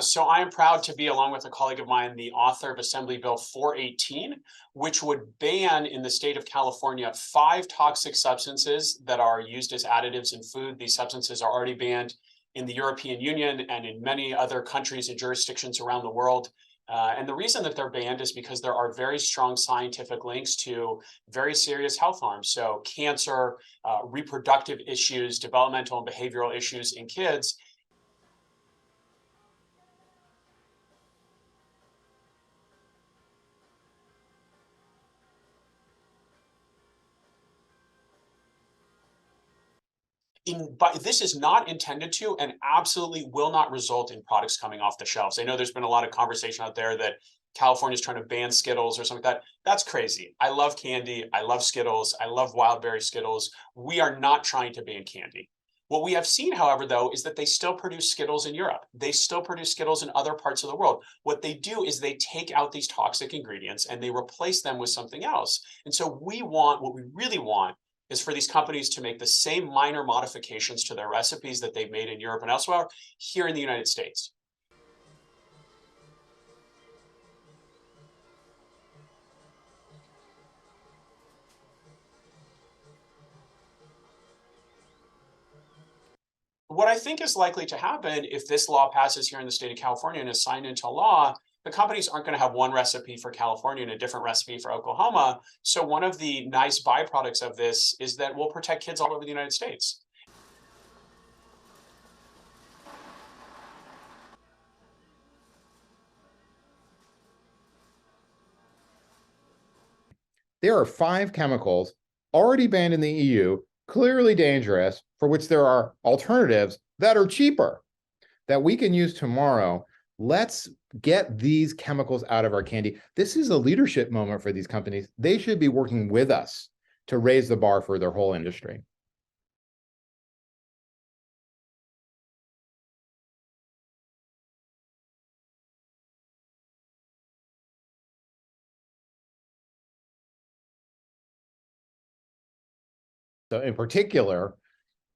so I am proud to be, along with a colleague of mine, the author of Assembly Bill 418, which would ban in the state of California 5 toxic substances that are used as additives in food. These substances are already banned in the European Union and in many other countries and jurisdictions around the world. And the reason that they're banned is because there are very strong scientific links to very serious health harms. So cancer, reproductive issues, developmental and behavioral issues in kids. But this is not intended to and absolutely will not result in products coming off the shelves. I know there's been a lot of conversation out there that California is trying to ban Skittles or something like that. That's crazy. I love candy. I love Skittles. I love wild berry Skittles. We are not trying to ban candy. What we have seen, however, though, is that they still produce Skittles in Europe. They still produce Skittles in other parts of the world. What they do is they take out these toxic ingredients and they replace them with something else. And so what we really want is for these companies to make the same minor modifications to their recipes that they've made in Europe and elsewhere here in the United States. What I think is likely to happen if this law passes here in the state of California and is signed into law, the companies aren't going to have one recipe for California and a different recipe for Oklahoma. So one of the nice byproducts of this is that we'll protect kids all over the United States. There are 5 chemicals already banned in the EU, clearly dangerous, for which there are alternatives that are cheaper that we can use tomorrow. Let's get these chemicals out of our candy. This is a leadership moment for these companies. They should be working with us to raise the bar for their whole industry. So in particular,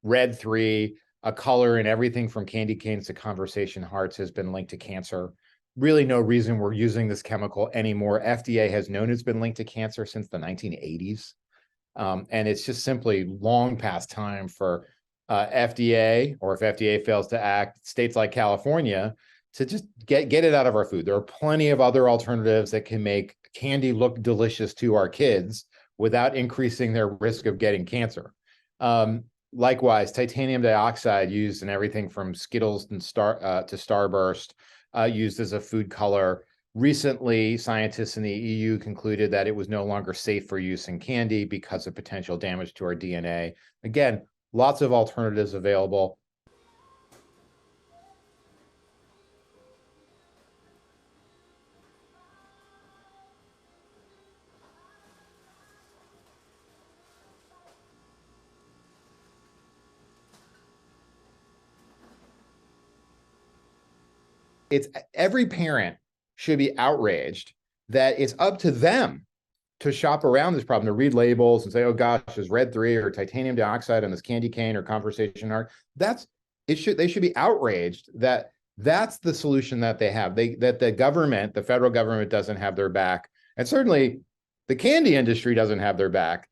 Red 3, a color in everything from candy canes to conversation hearts, has been linked to cancer. Really no reason we're using this chemical anymore. FDA has known it's been linked to cancer since the 1980s. And it's just simply long past time for FDA, or if FDA fails to act, states like California, to just get it out of our food. There are plenty of other alternatives that can make candy look delicious to our kids without increasing their risk of getting cancer. Likewise, titanium dioxide used in everything from Skittles and to Starburst, used as a food color. Recently, scientists in the EU concluded that it was no longer safe for use in candy because of potential damage to our DNA. Again, lots of alternatives available. It's every parent should be outraged that it's up to them to shop around this problem, to read labels and say, oh gosh, there's Red 3 or titanium dioxide on this candy cane or conversation heart. They should be outraged that that's the solution that they have. That the government, the federal government, doesn't have their back. And certainly the candy industry doesn't have their back.